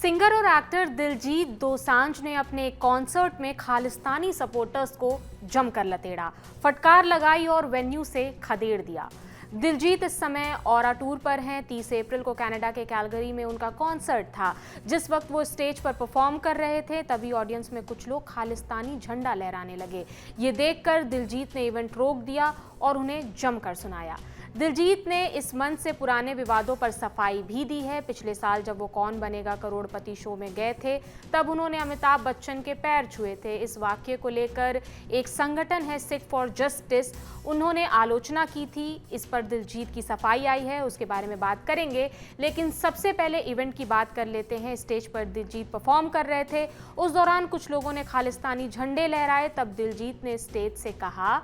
Singer और actor Diljit Dosanjh ने अपने एक कॉन्सर्ट में खालिस्तानी सपोर्टर्स को जमकर लतेड़ा, फटकार लगाई और वेन्यू से खदेड़ दिया। दिलजीत इस समय ऑरा टूर पर हैं। 30 अप्रैल को कनाडा के कैलगरी में उनका कॉन्सर्ट था। जिस वक्त वो स्टेज पर परफॉर्म कर रहे थे तभी ऑडियंस में कुछ लोग खालिस्तानी झंडा लहराने लगे। ये देखकर दिलजीत ने इवेंट रोक दिया और उन्हें जमकर सुनाया। दिलजीत ने इस मंच से पुराने विवादों पर सफाई भी दी है। पिछले साल जब वो कौन बनेगा करोड़पति शो में गए थे तब उन्होंने अमिताभ बच्चन के पैर छुए थे। इस वाक्य को लेकर एक संगठन है सिख फॉर जस्टिस, उन्होंने आलोचना की थी। इस पर दिलजीत की सफाई आई है, उसके बारे में बात करेंगे। लेकिन सबसे पहले इवेंट की बात कर लेते हैं। स्टेज पर दिलजीत परफॉर्म कर रहे थे, उस दौरान कुछ लोगों ने खालिस्तानी झंडे लहराए। तब दिलजीत ने स्टेज से कहा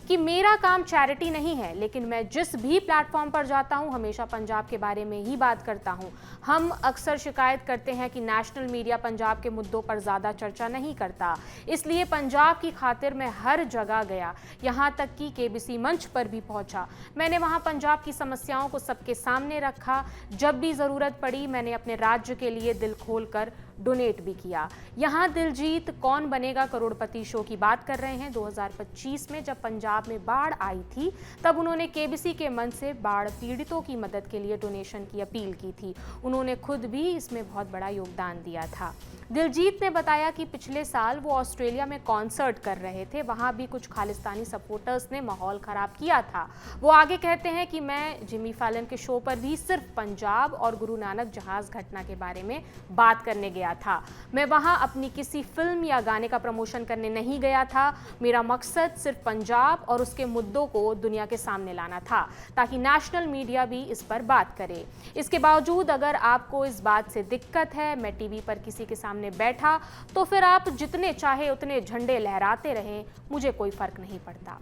कि मेरा काम चैरिटी नहीं है, लेकिन मैं जिस भी प्लेटफॉर्म पर जाता हूं हमेशा पंजाब के बारे में ही बात करता हूं। हम अक्सर शिकायत करते हैं कि नेशनल मीडिया पंजाब के मुद्दों पर ज़्यादा चर्चा नहीं करता, इसलिए पंजाब की खातिर मैं हर जगह गया, यहां तक कि केबीसी मंच पर भी पहुंचा। मैंने वहां पंजाब की समस्याओं को सबके सामने रखा। जब भी ज़रूरत पड़ी मैंने अपने राज्य के लिए दिल खोल कर डोनेट भी किया। यहाँ दिलजीत कौन बनेगा करोड़पति शो की बात कर रहे हैं। 2025 में जब पंजाब में बाढ़ आई थी तब उन्होंने केबीसी के मंच से बाढ़ पीड़ितों की मदद के लिए डोनेशन की अपील की थी। उन्होंने खुद भी इसमें बहुत बड़ा योगदान दिया था। दिलजीत ने बताया कि पिछले साल वो ऑस्ट्रेलिया में कॉन्सर्ट कर रहे थे, वहां भी कुछ खालिस्तानी सपोर्टर्स ने माहौल खराब किया था। वो आगे कहते हैं कि मैं जिमी फैलन के शो पर भी सिर्फ पंजाब और गुरु नानक जहाज घटना के बारे में बात करने गया था। मैं वहां अपनी किसी फिल्म या गाने का प्रमोशन करने नहीं गया था। मेरा मकसद सिर्फ पंजाब और उसके मुद्दों को दुनिया के सामने लाना था ताकि नेशनल मीडिया भी इस पर बात करे। इसके बावजूद अगर आपको इस बात से दिक्कत है मैं टीवी पर किसी के सामने बैठा तो फिर आप जितने चाहे उतने झंडे लहराते रहें, मुझे कोई फर्क नहीं पड़ता।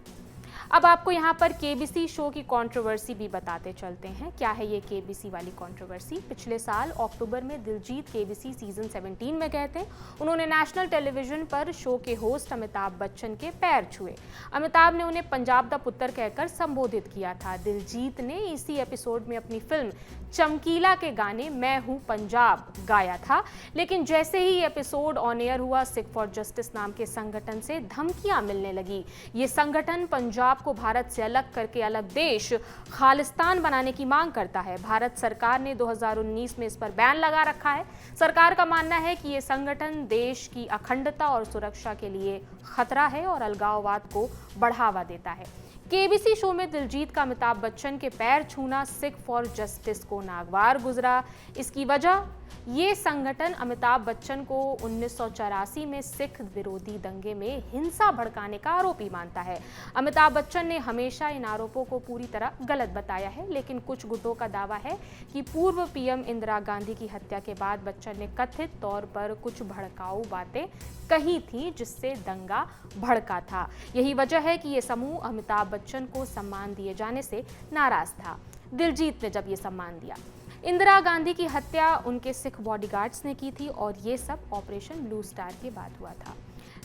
अब आपको यहाँ पर केबीसी शो की कंट्रोवर्सी भी बताते चलते हैं। क्या है ये केबीसी वाली कंट्रोवर्सी? पिछले साल अक्टूबर में दिलजीत केबीसी सीजन 17 में गए थे। उन्होंने नेशनल टेलीविजन पर शो के होस्ट अमिताभ बच्चन के पैर छुए। अमिताभ ने उन्हें पंजाब दा पुत्र कहकर संबोधित किया था। दिलजीत ने इसी एपिसोड में अपनी फिल्म चमकीला के गाने मैं हूँ पंजाब गाया था। लेकिन जैसे ही एपिसोड ऑन एयर हुआ सिख फॉर जस्टिस नाम के संगठन से धमकियां मिलने लगी। ये संगठन पंजाब को भारत से अलग करके अलग देश खालिस्तान बनाने की मांग करता है। भारत सरकार ने 2019 में इस पर बैन लगा रखा है। सरकार का मानना है कि ये संगठन देश की अखंडता और सुरक्षा के लिए खतरा है और अलगाववाद को बढ़ावा देता है। केबीसी शो में दिलजीत का अमिताभ बच्चन के पैर छूना सिख फॉर जस्टिस को नागवार गुजरा। इसकी वजह ये संगठन अमिताभ बच्चन को 1984 में सिख विरोधी दंगे में हिंसा भड़काने का आरोपी मानता है। अमिताभ बच्चन ने हमेशा इन आरोपों को पूरी तरह गलत बताया है, लेकिन कुछ गुटों का दावा है कि पूर्व पीएम इंदिरा गांधी की हत्या के बाद बच्चन ने कथित तौर पर कुछ भड़काऊ बातें कही थी जिससे दंगा भड़का था। यही वजह है कि ये समूह अमिताभ बच्चन को सम्मान दिए जाने से नाराज था। दिलजीत ने जब ये सम्मान दिया। इंदिरा गांधी की हत्या उनके सिख बॉडीगार्ड्स ने की थी और ये सब ऑपरेशन ब्लू स्टार के बाद हुआ था।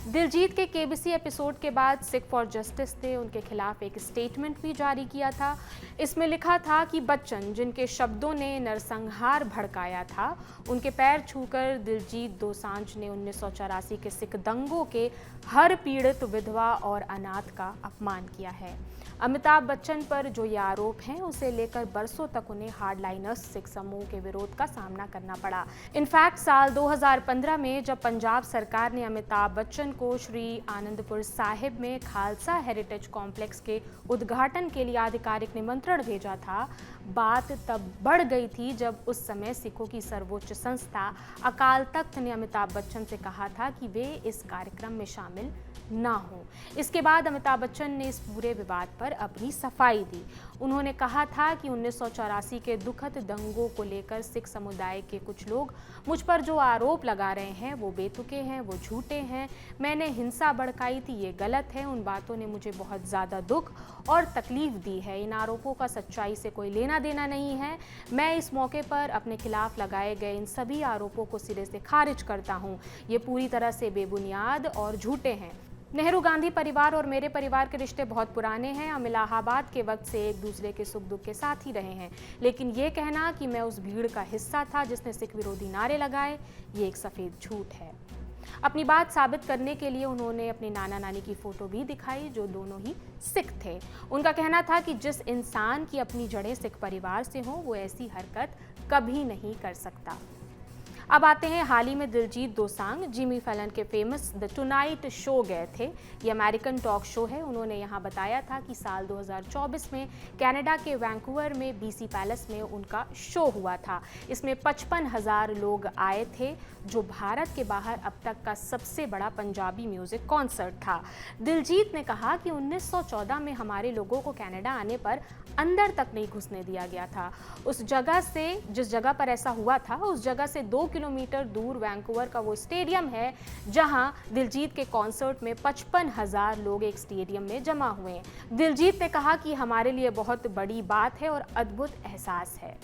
दिलजीत के केबीसी एपिसोड के बाद सिख फॉर जस्टिस ने उनके खिलाफ एक स्टेटमेंट भी जारी किया था। इसमें लिखा था कि बच्चन जिनके शब्दों ने नरसंहार भड़काया था उनके पैर छूकर दिलजीत दोसांझ ने 1984 के सिख दंगों के हर पीड़ित विधवा और अनाथ का अपमान किया है। अमिताभ बच्चन पर जो ये आरोप हैं उसे लेकर बरसों तक उन्हें हार्डलाइनर्स सिख समूह के विरोध का सामना करना पड़ा। इनफैक्ट साल 2015 में जब पंजाब सरकार ने अमिताभ बच्चन को श्री आनंदपुर साहिब में खालसा हेरिटेज कॉम्प्लेक्स के उद्घाटन के लिए आधिकारिक निमंत्रण भेजा था, बात तब बढ़ गई थी जब उस समय सिखों की सर्वोच्च संस्था अकाल तख्त ने अमिताभ बच्चन से कहा था कि वे इस कार्यक्रम में शामिल ना हो। इसके बाद अमिताभ बच्चन ने इस पूरे विवाद पर अपनी सफाई दी। उन्होंने कहा था कि 1984 के दुखद दंगों को लेकर सिख समुदाय के कुछ लोग मुझ पर जो आरोप लगा रहे हैं वो बेतुके हैं, वो झूठे हैं। मैंने हिंसा भड़काई थी, ये गलत है। उन बातों ने मुझे बहुत ज़्यादा दुख और तकलीफ दी है। इन आरोपों का सच्चाई से कोई लेना देना नहीं है। मैं इस मौके पर अपने खिलाफ लगाए गए इन सभी आरोपों को सिरे से खारिज करता हूँ। ये पूरी तरह से बेबुनियाद और झूठे हैं। नेहरू गांधी परिवार और मेरे परिवार के रिश्ते बहुत पुराने हैं। हम इलाहाबाद के वक्त से एक दूसरे के सुख दुख के साथ ही रहे हैं, लेकिन ये कहना कि मैं उस भीड़ का हिस्सा था जिसने सिख विरोधी नारे लगाए, ये एक सफ़ेद झूठ है। अपनी बात साबित करने के लिए उन्होंने अपने नाना नानी की फोटो भी दिखाई, जो दोनों ही सिख थे। उनका कहना था कि जिस इंसान की अपनी जड़ें सिख परिवार से हों, वो ऐसी हरकत कभी नहीं कर सकता। अब आते हैं हाल ही में दिलजीत दोसांझ जिमी फैलन के फेमस द टुनाइट शो गए थे। ये अमेरिकन टॉक शो है। उन्होंने यहाँ बताया था कि साल 2024 में कनाडा के वैंकूवर में BC पैलेस में उनका शो हुआ था। इसमें 55,000 लोग आए थे, जो भारत के बाहर अब तक का सबसे बड़ा पंजाबी म्यूजिक कॉन्सर्ट था। दिलजीत ने कहा कि 1914 में हमारे लोगों को कनाडा आने पर अंदर तक नहीं घुसने दिया गया था। उस जगह से, जिस जगह पर ऐसा हुआ था, उस जगह से 2 किलोमीटर दूर वैंकूवर का वो स्टेडियम है जहां दिलजीत के कॉन्सर्ट में 55,000 लोग एक स्टेडियम में जमा हुए हैं। दिलजीत ने कहा कि हमारे लिए बहुत बड़ी बात है और अद्भुत एहसास है।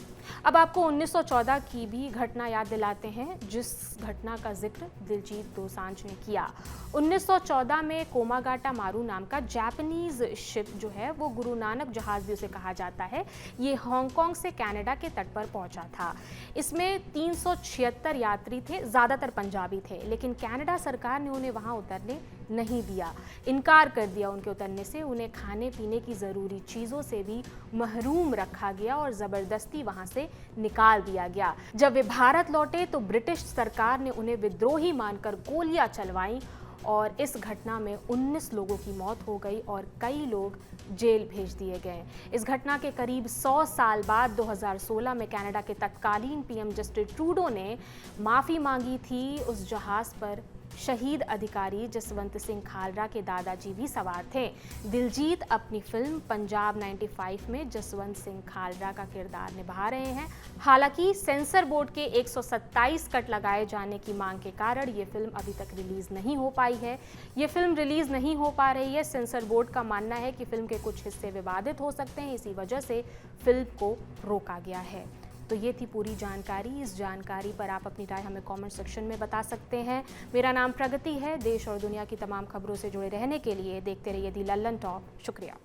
अब आपको 1914 की भी घटना याद दिलाते हैं, जिस घटना का जिक्र दिलजीत दोसांझ ने किया। 1914 में कोमागाटा मारू नाम का जापानीज शिप जो है, वो गुरु नानक जहाज भी उसे कहा जाता है, ये हांगकांग से कनाडा के तट पर पहुंचा था। इसमें 376 यात्री थे, ज़्यादातर पंजाबी थे, लेकिन कनाडा सरकार ने उन्हें वहां उतरने नहीं दिया, इनकार कर दिया उनके उतरने से। उन्हें खाने पीने की ज़रूरी चीज़ों से भी महरूम रखा गया और ज़बरदस्ती वहां से निकाल दिया गया। जब वे भारत लौटे तो ब्रिटिश सरकार ने उन्हें विद्रोही मानकर गोलियां चलवाईं और इस घटना में 19 लोगों की मौत हो गई और कई लोग जेल भेज दिए गए। इस घटना के करीब 100 साल बाद 2016 में कनाडा के तत्कालीन PM जस्टिन ट्रूडो ने माफ़ी मांगी थी। उस जहाज़ पर शहीद अधिकारी जसवंत सिंह खालरा के दादाजी भी सवार थे। दिलजीत अपनी फिल्म पंजाब 95 में जसवंत सिंह खालरा का किरदार निभा रहे हैं। हालांकि सेंसर बोर्ड के 127 कट लगाए जाने की मांग के कारण ये फिल्म अभी तक रिलीज नहीं हो पाई है। ये फिल्म रिलीज नहीं हो पा रही है। सेंसर बोर्ड का मानना है कि फिल्म के कुछ हिस्से विवादित हो सकते हैं, इसी वजह से फिल्म को रोका गया है। तो ये थी पूरी जानकारी। इस जानकारी पर आप अपनी राय हमें कमेंट सेक्शन में बता सकते हैं। मेरा नाम प्रगति है। देश और दुनिया की तमाम खबरों से जुड़े रहने के लिए देखते रहिए दी लल्लन टॉप। शुक्रिया।